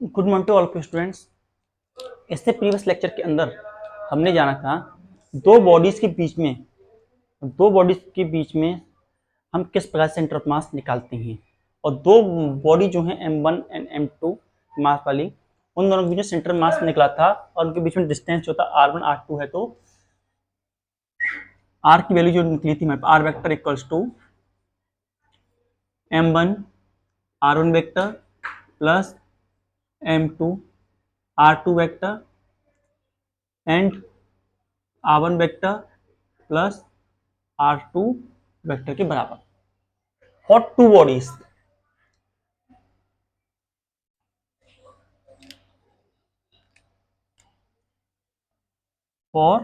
Good morning to all of students. इससे previous lecture के अंदर हमने जाना था दो बॉडीज के बीच में हम किस प्रकार सेंटर ऑफ मास निकालते हैं, और दो बॉडी जो है M1 एंड M2 मास वाली, उन दोनों के बीच में सेंटर मास निकला था और उनके बीच में डिस्टेंस जो था R1 R2 है। तो R की वैल्यू जो निकली थी R vector equals to M1 R1 vector plus M2 R2 vector and R1 vector plus R2 vector के बराबर for two bodies. For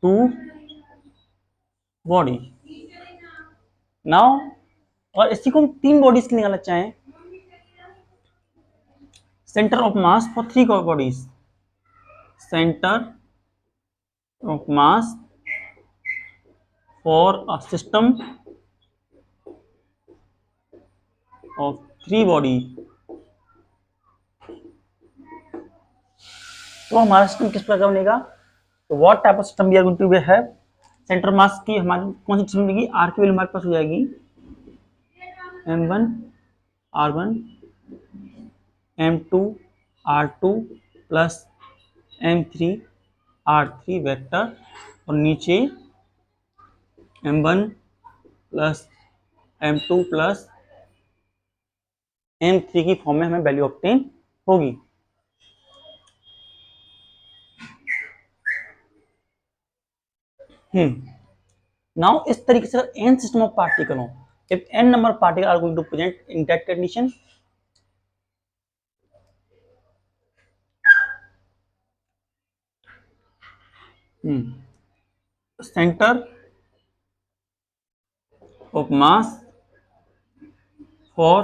two body now, और इसी को हम तीन बॉडीज के निकालना चाहें, centre of mass for three bodies, centre of mass for a system of three body. तो हमारा सिस्टम किस प्रकार बनेगा? तो what type of system we are going to have? Centre mass की हमारी कौन सी सिस्टम बनेगी? आर की वैल्यू हमारे पास हो जाएगी M1 R1 M2 R2 plus M3 R3 vector, और नीचे M1 plus M2 plus M3 की फॉर्म में हमें वैल्यू ऑब्टेन होगी। नाउ इस तरीके से n सिस्टम ऑफ पार्टिकल हो, if n number of particles are going to present in that condition, center of mass for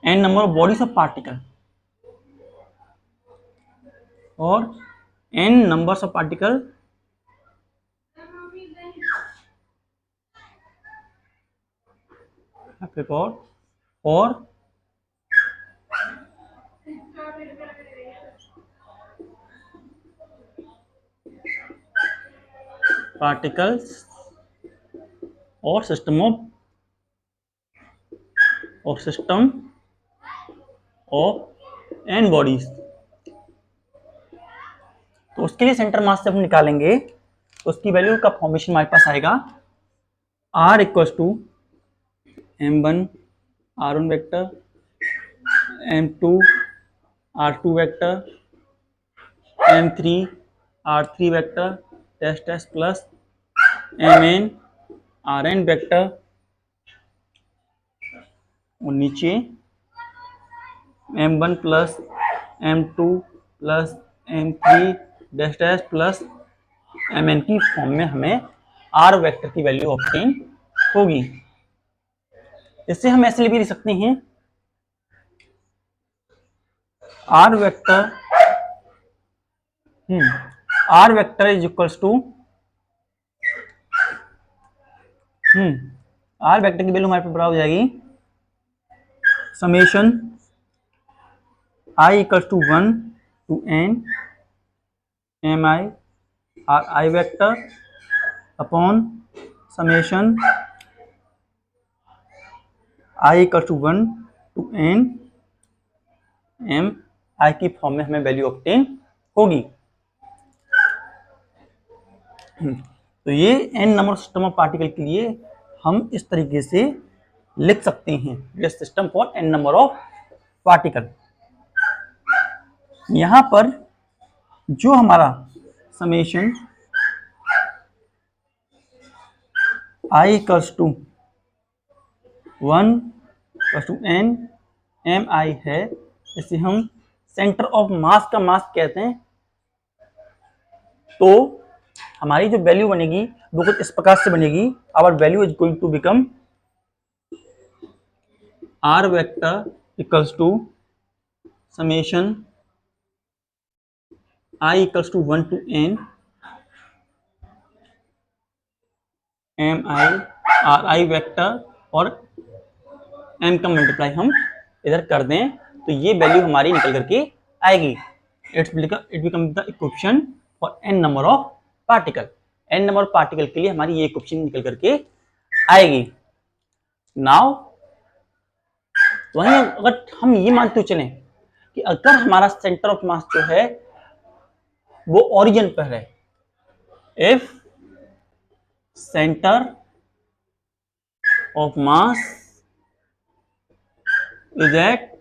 n number of bodies of particle, or n numbers of particle for particles or system of n bodies। तो उसके लिए centre mass जब हम निकालेंगे तो उसकी value का formation हमारे पास आएगा R equals to M1 R1 vector M2 R2 vector M3 R3 vector test test plus Mn Rn vector, और नीचे M1 plus M2 plus M3 dash dash plus Mn की फॉर्म में हमें R वेक्टर की value obtain होगी। इससे हम ऐसे भी लिख सकते हैं R vector is equals to R vector की वैल्यू हमारे पास बराबर हो जाएगी summation I equals to 1 to n mi r I vector upon summation I equals to 1 to n m I की फॉर्म में हमें वैल्यू ऑब्टेन होगी। तो ये n number system of particle के लिए हम इस तरीके से लिख सकते हैं, ये system for n number of particle. यहां पर जो हमारा summation I equals to 1 to n m I है, इसे हम सेंटर ऑफ मास का मास कहते हैं। तो हमारी जो वैल्यू बनेगी वो कुछ इस प्रकार से बनेगी, our value is going to become R vector equals to summation I equals to 1 to n M I R I vector और एम का मल्टीप्लाई हम इधर कर दें तो ये वैल्यू हमारी निकल करके आएगी। It become the equation for N number of particle. N number of particle के लिए हमारी ये इक्वेशन निकल करके आएगी। नाउ वहीं अगर हम ये मानते हुए चलें कि अगर हमारा सेंटर ऑफ मास जो है वो ओरिजिन पर है, if centre of mass is at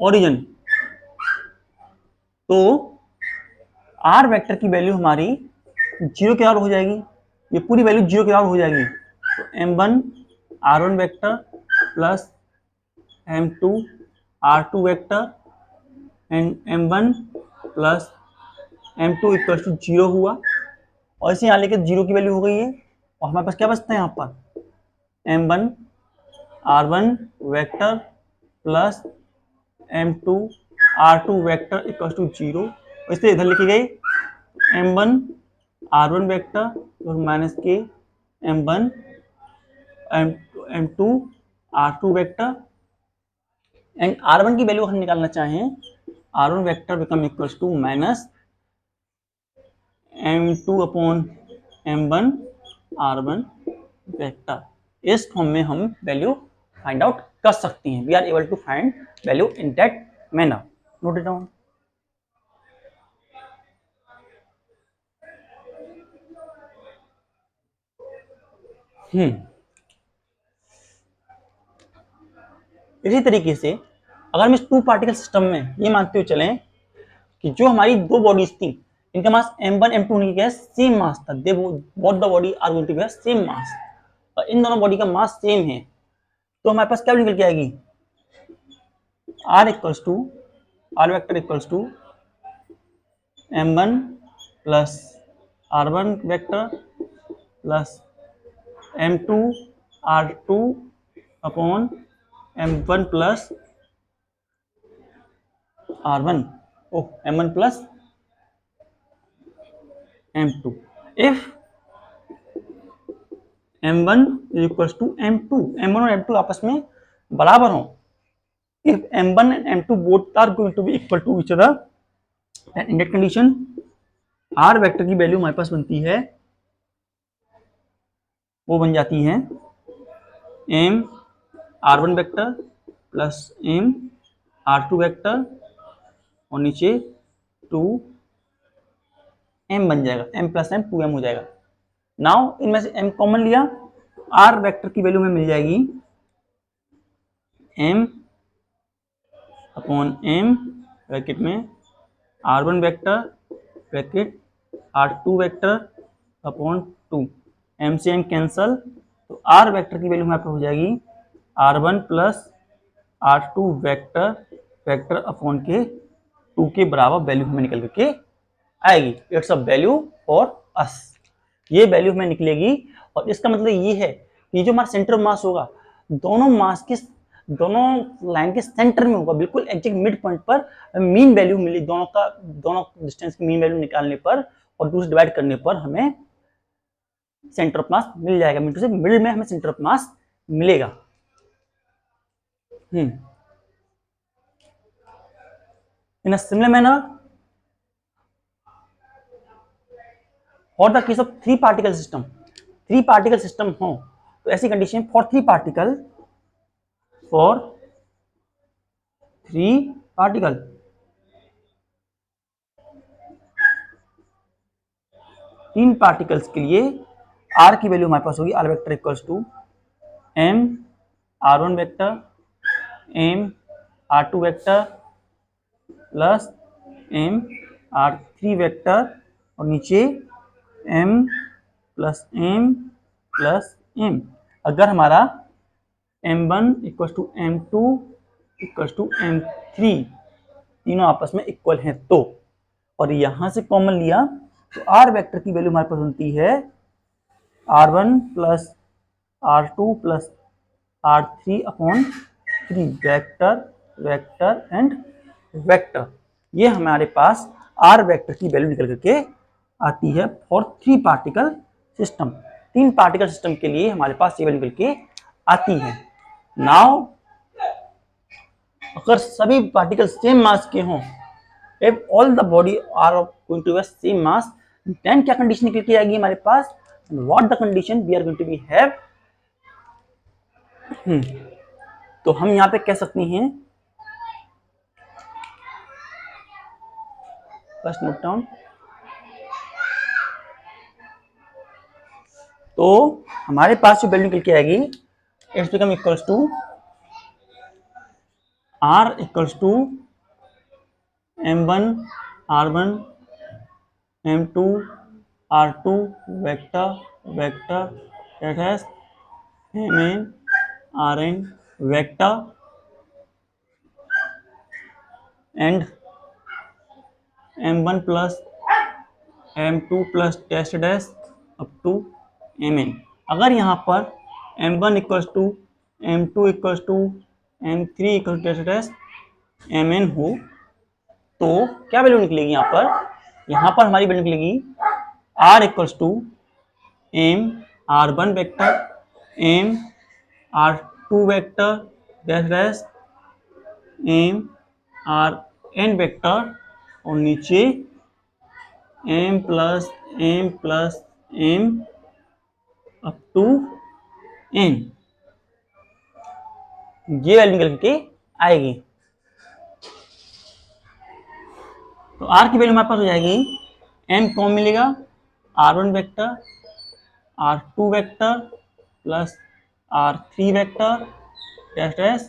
origin, तो आर वेक्टर की वैल्यू हमारी जीरो के बराबर हो जाएगी। ये पूरी वैल्यू जीरो के बराबर हो जाएगी। तो m1 r1 vector plus m2 r2 vector and m1 plus m2 equal to zero हुआ। और इसे यहाँ लेके जीरो की वैल्यू हो गई है और हमारे पास क्या बचता है यहाँ पर m1 r1 vector plus m2 r2 vector equal to zero. इसे इधर लिखी गई m1 r1 वेक्टर और माइनस के m1 m2 r2 vector and r1 की वैल्यू हम निकालना चाहें r1 vector become equal to minus m2 upon m1 r1 vector. इस फॉर्म में हम वैल्यू फाइंड आउट कर सकती हैं। We are able to find value in that manner. Note it down. इसी तरीके से अगर हम इस टू पार्टिकल सिस्टम में ये मानते हुए चलें कि जो हमारी दो बॉडीज थी इनका मास m1 m2 होने की सेम मास था, they both the body are going to be same mass, और इन दोनों बॉडी का मास सेम है, तो हमारे पास क्या निकल के आएगी r equals to r vector equals to m1 plus r1 vector plus m2 r2 upon m1 plus r1 m1 plus m2। If m1 is equal to m2, m1 और m2 आपस में बराबर हो, if m1 and m2 both are going to be equal to each other, then in that condition r vector की value हमारे पास बनती है, वो बन जाती है m r1 vector plus m r2 vector और नीचे 2m बन जाएगा, m प्लस m 2m हो जाएगा। नाउ इनमें से m कॉमन लिया, r वेक्टर की वैल्यू में मिल जाएगी m अपॉन m ब्रैकेट में r1 vector bracket r2 vector upon 2, m से m कैंसल, तो r वेक्टर की वैल्यू हमारे पास हो जाएगी r1 plus r2 vector vector upon के 2 के बराबर वैल्यू हमें निकल करके आएगी। It's a value for us, ये वैल्यू हमें निकलेगी। और इसका मतलब ये है कि जो हमारा सेंटर ऑफ मास होगा दोनों मास के दोनों लाइन के सेंटर में होगा, बिल्कुल एग्जैक्ट मिड पॉइंट पर मीन वैल्यू मिली, दोनों डिस्टेंस की मीन वैल्यू निकालने पर और दूसरे डिवाइड करने पर हमें सेंटर ऑफ मास मिल जाएगा। मीन टू से मिडिल में हमें सेंटर ऑफ मास मिलेगा। In a similar manner for the case of three particle system हो तो ऐसी कंडीशन फॉर थ्री पार्टिकल तीन पार्टिकल्स के लिए r की वैल्यू हमारे पास होगी r vector equals to m r1 vector m r2 vector plus m r3 vector और नीचे m प्लस m। अगर हमारा m1 equals to m2 equals to m3 तीनों आपस में इक्वल हैं तो, और यहां से कॉमन लिया तो r वेक्टर की वैल्यू हमारे पास बनती है r1 plus r2 plus r3 upon 3 vector and vector. ये हमारे पास r वेक्टर की वैल्यू निकल करके आती है for three particle system. 3 particle system के लिए हमारे पास ये वैल्यू निकल के आती है। नाउ अगर सभी पार्टिकल सेम मास के हों, if all the body are going to have same mass, then क्या कंडीशन निकल के आएगी हमारे पास, what the condition we are going to be have, तो हम यहाँ पे कह सकते हैं, फर्स्ट नोट डाउन, तो हमारे पास जो वैल्यू निकल के आएगी, it's become equals to R equals to M1 R1 M2 R2 vector that has Mn Rn vector and M1 plus M2 plus test dash up to Mn। अगर यहाँ पर M1 equals to M2 equals to M3 equal test dash Mn हो, तो क्या value निकलेगी यहाँ पर हमारी वैल्यू निकलेगी R equals to M R1 vector M R2 vector dash dash M Rn vector और नीचे M plus M up to N, ये वैल्यू निकल के आएगी। तो R की वैल्यू हमारे पास हो जाएगी, M कौन मिलेगा, R1 vector R2 vector plus R3 vector dash dash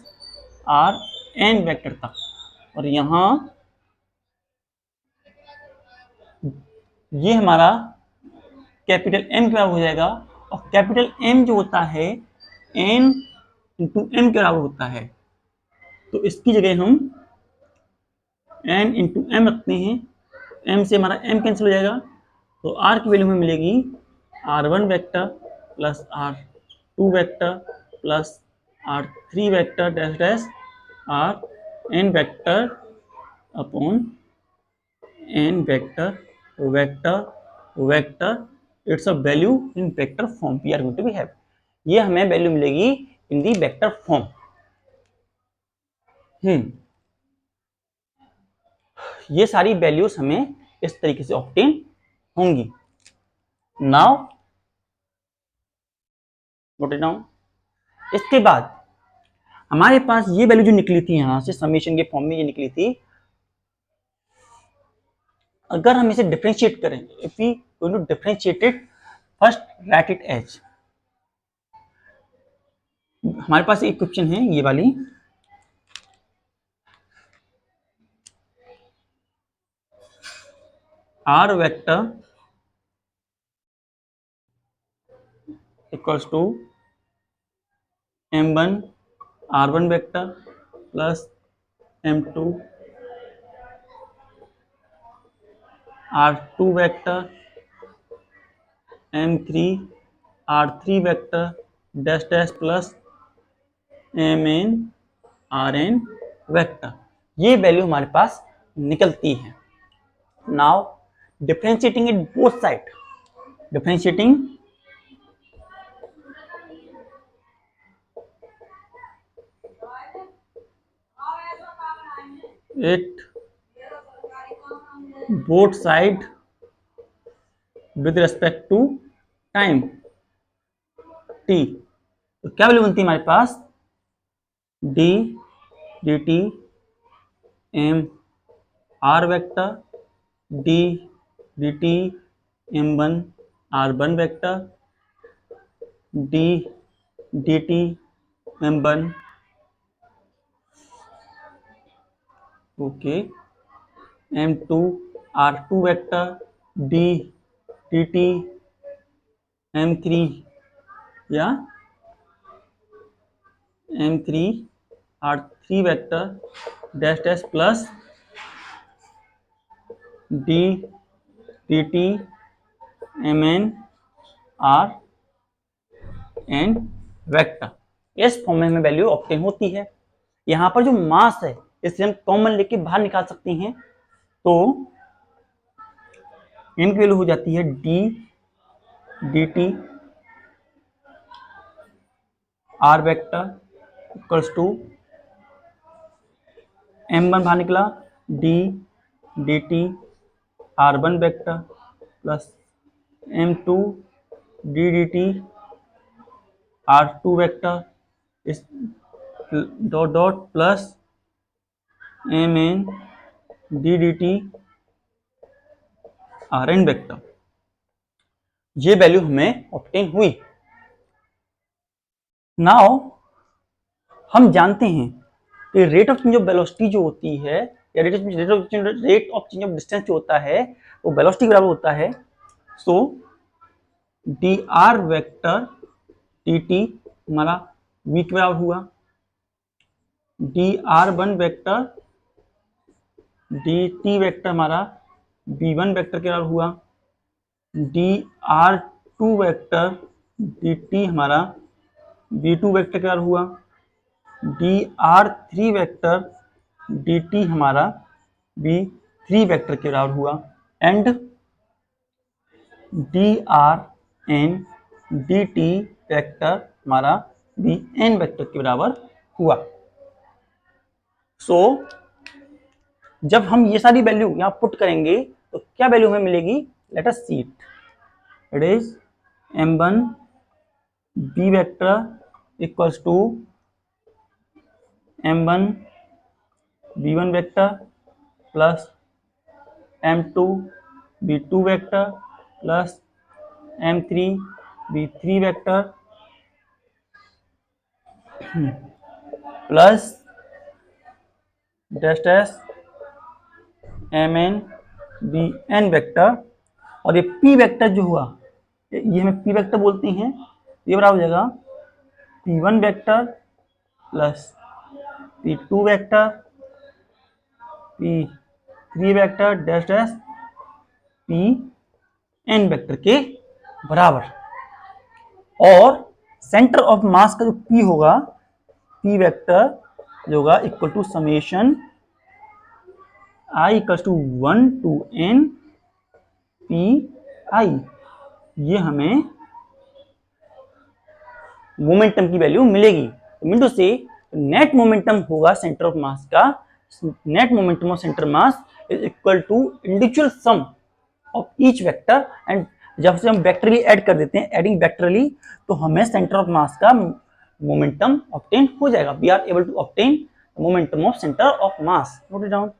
Rn vector तक, और यहाँ ये हमारा कैपिटल M के बराबर हो जाएगा, और कैपिटल M जो होता है N इंटू M के बराबर होता है, तो इसकी जगह हम N इंटू M रखते हैं, M से हमारा M कैंसिल हो जाएगा, तो R की वैल्यू हमें मिलेगी R1 vector plus R2 vector plus R3 vector dash dash Rn vector upon N vector it's a value in vector form we are going to be have, ये हमें value मिलेगी इन दी vector form. ये सारी values हमें इस तरीके से obtain होंगी। Now note it down. इसके बाद हमारे पास ये वैल्यू जो निकली थी यहां से समेशन के फॉर्म में ये निकली थी, अगर हम इसे डिफरेंशिएट करें, if we going to differentiate it, first write it as, हमारे पास एक क्वेश्चन है ये वाली, R vector equals to M1 R1 vector plus M2 R2 vector M3 R3 vector dash dash plus Mn Rn vector, ये value हमारे पास निकलती है। Now differentiating it both side, differentiating it both side with respect to time t, तो क्या value बनती है हमारे पास, d dt m r vector d dt m1 r1 vector d dt m1 okay M2 R2 vector d dt M3 या M3 R3 vector dash dash plus d dt Mn Rn vector, इस form में हमें value obtain होती है। यहाँ पर जो मास है इसे हम कॉमन लेके बाहर निकाल सकते हैं, तो इनकी वैल्यू हो जाती है d dt r vector equals to m1 बाहर निकला d dt r1 vector plus m2 d dt r2 vector इस dot dot plus mn d dt rn vector. ये वैल्यू हमें ऑब्टेन हुई। नाउ हम जानते हैं कि rate of change of velocity जो होती है या rate of change of distance जो होता है वो वेलोसिटी के बराबर होता है। So d r vector t t हमारा v के बराबर हुआ, D R one vector D T vector हमारा v1 वेक्टर के बराबर हुआ, D R two vector D T हमारा v2 वेक्टर के बराबर हुआ, D R three vector D T हमारा v3 वेक्टर के बराबर हुआ and D R N D T vector हमारा vn वेक्टर के बराबर हुआ। सो जब हम ये सारी वैल्यू यहां पुट करेंगे तो क्या वैल्यू हमें मिलेगी? Let us see it is m1 b vector equals to m1 b1 vector plus m2 b2 vector plus m3 b3 vector plus dash dash mn bn vector और ये p वेक्टर जो हुआ ये हमें p वेक्टर बोलते हैं, ये बराबर हो जाएगा p1 vector plus p2 vector p3 vector dash dash pn vector के बराबर। और सेंटर ऑफ मास का जो p होगा p वेक्टर जो होगा equal to summation i equal to 1 to n p i। ये हमें मोमेंटम की वैल्यू मिलेगी। मीन से नेट मोमेंटम होगा सेंटर ऑफ मास का, net momentum of centre mass is equal to individual sum of each vector and जब से हम वेक्टरली ऐड कर देते हैं, एडिंग वेक्टरली, तो हमें सेंटर ऑफ मास का मोमेंटम ऑब्टेन हो जाएगा। We are able to obtain momentum of centre of mass. Note it down.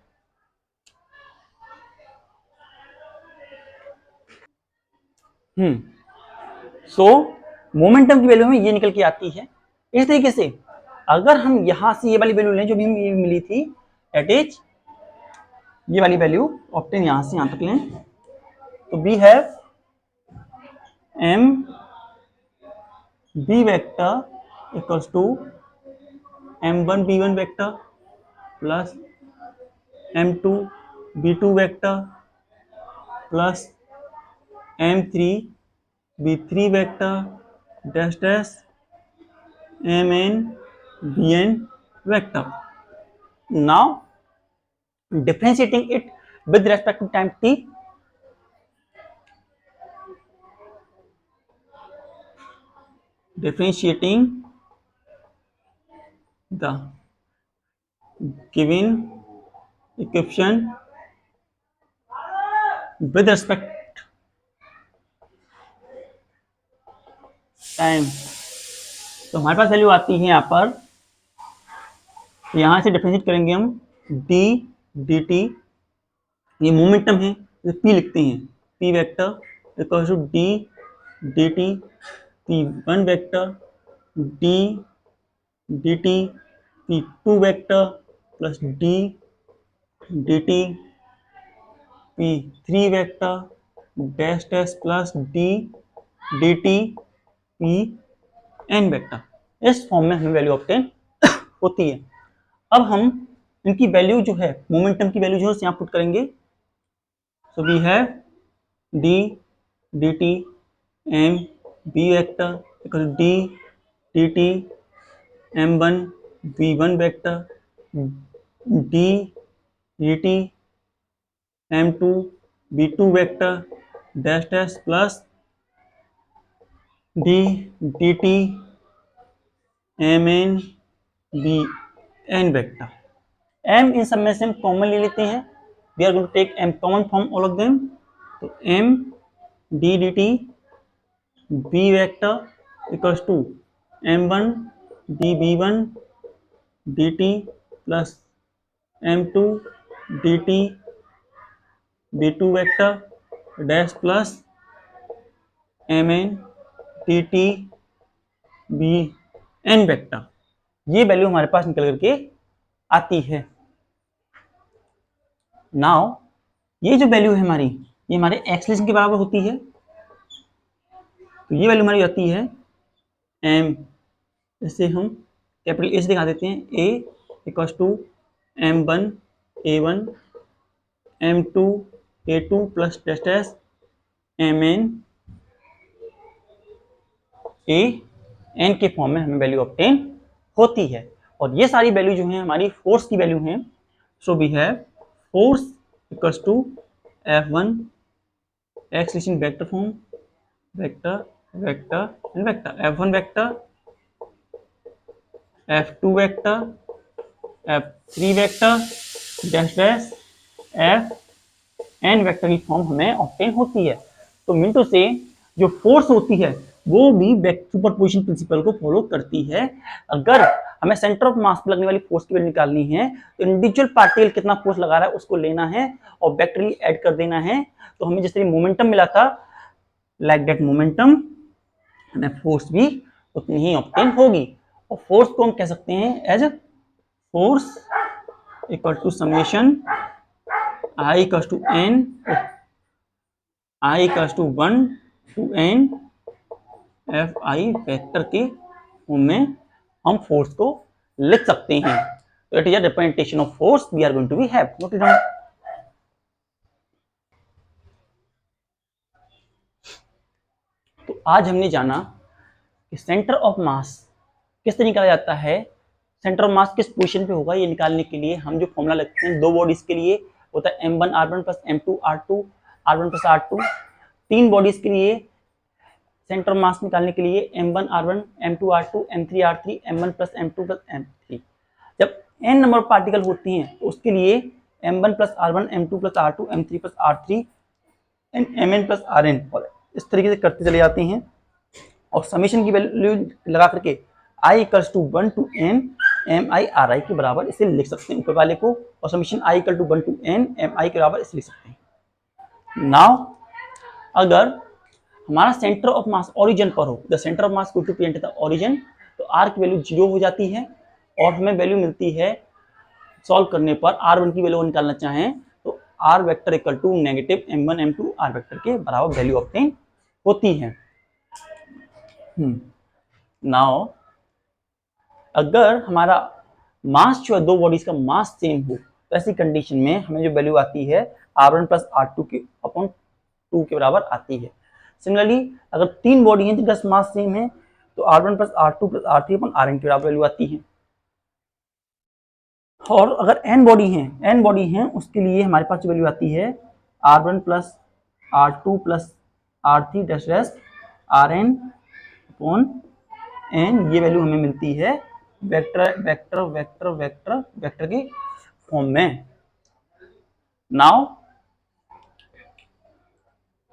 So momentum की वैल्यू हमें ये निकल के आती है। इस तरीके से अगर हम यहां से ये वाली वैल्यू लें जो भी हमें मिली थी, एट इज ये वाली वैल्यू ऑब्टेन यहां से यहां तक लें, तो we have m b vector equals to m1 b1 vector plus m2 b2 vector plus m3 b3 vector dash dash mn bn vector. Now differentiating it with respect to time t, differentiating the given equation with respect time, तो हमारे पास value आती है यहाँ पर, तो यहाँ से differentiate करेंगे हम d dt, ये मोमेंटम है तो p लिखते हैं, p vector equal to d dt p1 vector d dt p2 vector plus d dt p3 vector dash dash plus d dt pn vector. इस फॉर्म में हमें वैल्यू ऑब्टेन होती है। अब हम इनकी वैल्यू जो है, मोमेंटम की वैल्यू जो है यहाँ पुट करेंगे। So we have d dt m b vector equal d dt m1 v1 vector d dt m2 v2 vector dash dash plus d dt m n b N vector. M इन सब में से हम common ले लेते हैं, we are going to take m common from all of them. तो m d d T b vector equals to m one d b one d T plus M two D T B two vector dash plus M N T T B N vector. ये value हमारे पास निकल करके आती है। Now ये जो value है हमारी, ये हमारे एक्सलेशन के बराबर होती है। तो ये वैल्यू हमारी आती है एम, इसे हम कैपिटल ए से दिखा देते हैं, a equals to m one a one m two a two plus dash dash m n a n के फॉर्म में हमें वैल्यू ऑब्टेन होती है। और ये सारी वैल्यू जो है हमारी फोर्स की वैल्यू है। So we have force equals to F one acceleration vector form, vector vector and vector, F one vector, F two vector, F three vector dash dash F N vector की form हमें obtain होती है। तो mean to से जो force होती है वो भी सुपरपोजिशन प्रिंसिपल को फॉलो करती है। अगर हमें सेंटर ऑफ मास पर लगने वाली फोर्स की वैल्यू निकालनी है तो इंडिविजुअल पार्टिकल कितना फोर्स लगा रहा है उसको लेना है और वेक्टरली ऐड कर देना है। तो हमें जिस तरह मोमेंटम मिला था, लाइक दैट मोमेंटम हमें फोर्स भी उतनी ही ऑब्टेन होगी। और फोर्स को हम कह सकते हैं as force equal to summation I equals to N, I equals to 1 to N F I vector के फॉर्म में हम फोर्स को लिख सकते हैं। तो it is a representation of force we are going to be have, note it down. तो आज हमने जाना कि सेंटर ऑफ मास किस तरह निकाला जाता है, सेंटर ऑफ मास किस पोजीशन पे होगा, ये निकालने के लिए हम जो फॉर्मूला लगते हैं दो बॉडीज के लिए होता है m1r1 plus m2r2 r1 plus r2। तीन बॉडीज के लिए सेंटर ऑफ मास निकालने के लिए m1r1 m2r2 m3r3 m1 plus m2 plus m3। जब n नंबर पार्टिकल होती हैं तो उसके लिए m1 plus r1 m2 plus r2 m3 plus r3 mn plus rn, और इस तरीके से करते चले जाते हैं। और समेशन की वैल्यू लगा करके i equals to 1 to n M I R I के बराबर इसे लिख सकते हैं ऊपर वाले को, और summation i equal to 1 to n M i के बराबर इसे लिख सकते हैं। नाउ अगर हमारा सेंटर ऑफ मास ओरिजिन पर हो, the centre of mass to present the origin, तो r की वैल्यू 0 हो जाती है और हमें वैल्यू मिलती है सॉल्व करने पर r1 की वैल्यू निकालना चाहें तो r vector equal to negative m1 m2 r vector के बराबर वैल्यू ऑब्टेन होती है। नाउ अगर हमारा मास जो है दो बॉडीज का मास सेम हो तो ऐसी कंडीशन में हमें जो वैल्यू आती है r1 प्लस r2 के अपॉन 2 के बराबर आती है। सिमिलरली अगर तीन बॉडी हैं जिनका मास सेम है तो r1 plus r2 plus r3 upon rn के बराबर वैल्यू आती है। और अगर n बॉडी हैं उसके लिए हमारे पास जो वैल्यू आती है r1 plus r2 plus r3 dash dash rn upon n, ये वैल्यू हमें मिलती है vector vector vector vector vector के फॉर्म में। नाउ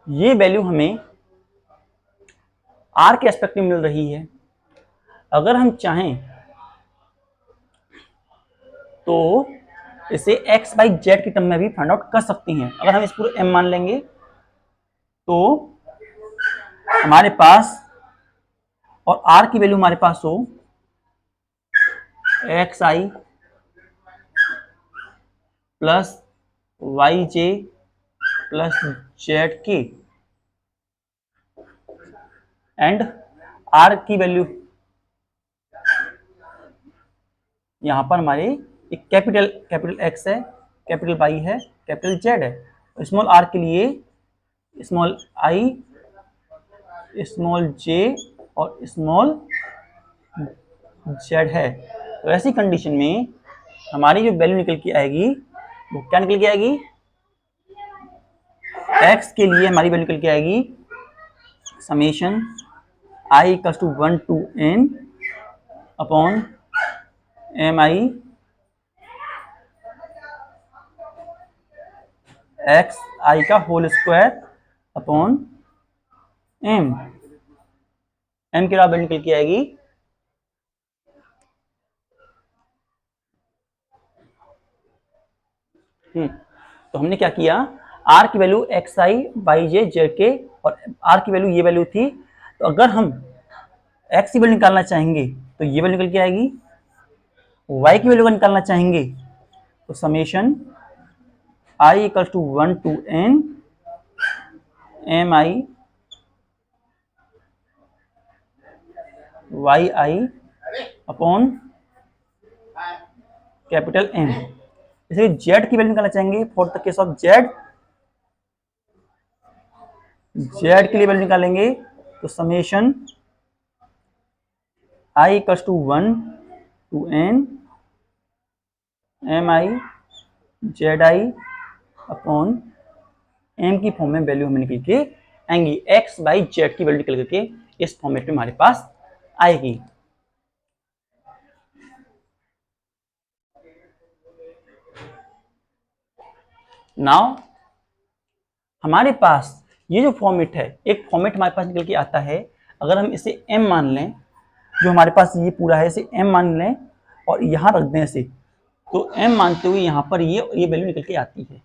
ये वैल्यू हमें r के एस्पेक्ट में मिल रही है। अगर हम चाहें तो इसे x बाई जेड की टर्म में भी फाइंड आउट कर सकते हैं। अगर हम इस पूरे m मान लेंगे तो हमारे पास और r की वैल्यू हमारे पास हो एक्स आई प्लस वाई जे प्लस जेड के, एंड r की वैल्यू यहां पर हमारे एक कैपिटल x है, कैपिटल y है, कैपिटल z है। स्मॉल r के लिए स्मॉल i, स्मॉल j और स्मॉल z है। तो ऐसी कंडीशन में हमारी जो वैल्यू निकल के आएगी वो क्या निकल के आएगी, x के लिए हमारी वैल्यू निकल के आएगी summation i equal to 1 to n upon m i x i का whole square upon m. M की बराबर निकल के आएगी तो हमने क्या किया, आर की वैल्यू एक्स आई वाई जे जेड के और आर की वैल्यू ये वैल्यू थी, तो अगर हम एक्स की वैल्यू निकालना चाहेंगे तो ये वैल्यू निकल के आएगी, वाई की वैल्यू निकालना चाहेंगे तो summation I equal to 1 to N M I Y I upon capital M. इसलिए जेड की वैल्यू निकालना चाहेंगे for the case of Z, Z के लिए वैल्यू निकालेंगे तो summation I equal to 1 to N M I Z I upon M की form में वैल्यू हमें निकल के आएंगी, एक्स बाई जेड की वैल्यू निकल करके इस फॉर्मेट में हमारे पास आएगी। नाउ हमारे पास ये जो फॉर्मेट है, एक फॉर्मेट हमारे पास निकल के आता है, अगर हम इसे m मान लें, जो हमारे पास ये पूरा है इसे m मान लें और यहां रख दें इसे, तो m मानते हुए यहां पर ये वैल्यू निकल के आती है।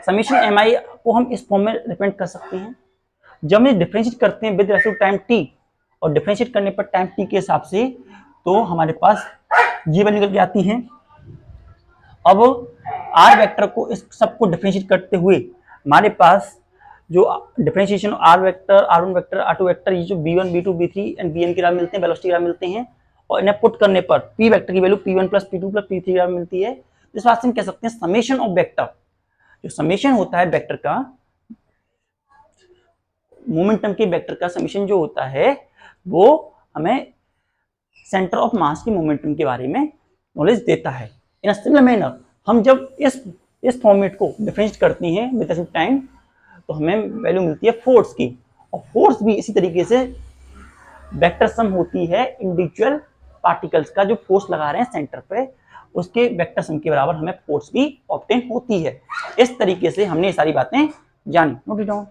समेशन एम आई को हम इस फॉर्म में रिप्रेजेंट कर सकते हैं, जब हम डिफरेंशिएट करते हैं with respect to time t और डिफरेंशिएट करने पर टाइम t के हिसाब से, तो हमारे पास ये वैल्यू निकल के आती है। अब आर वेक्टर को इस सबको डिफरेंशिएट करते हुए हमारे पास जो differentiation R vector, R one vector, R two vector, ये जो b1 b2 b3 and bn की वैल्यू मिलते हैं, वेलोसिटी की वैल्यू मिलते हैं, और इन्हें पुट करने पर p वेक्टर की value p1 plus p2 plus p3 की वैल्यू मिलती है। इस बात से हम कह सकते हैं समेशन ऑफ वेक्टर, जो समेशन होता है वेक्टर का, मोमेंटम के वेक्टर का समेशन जो होता है, वो हमें सेंटर ऑफ मास की मोमेंटम के बारे में नॉलेज देता है। इन अ सिमिलर मैनर हम जब इस फॉर्मेट को डिफरेंशिएट करते हैं विद टाइम, तो हमें वैल्यू मिलती है फोर्स की, और फोर्स भी इसी तरीके से वेक्टर सम होती है इंडिविजुअल पार्टिकल्स का, जो फोर्स लगा रहे हैं सेंटर पे, उसके वेक्टर सम के बराबर हमें फोर्स भी ऑब्टेन होती है। इस तरीके से हमने ये सारी बातें जानी। Note it down.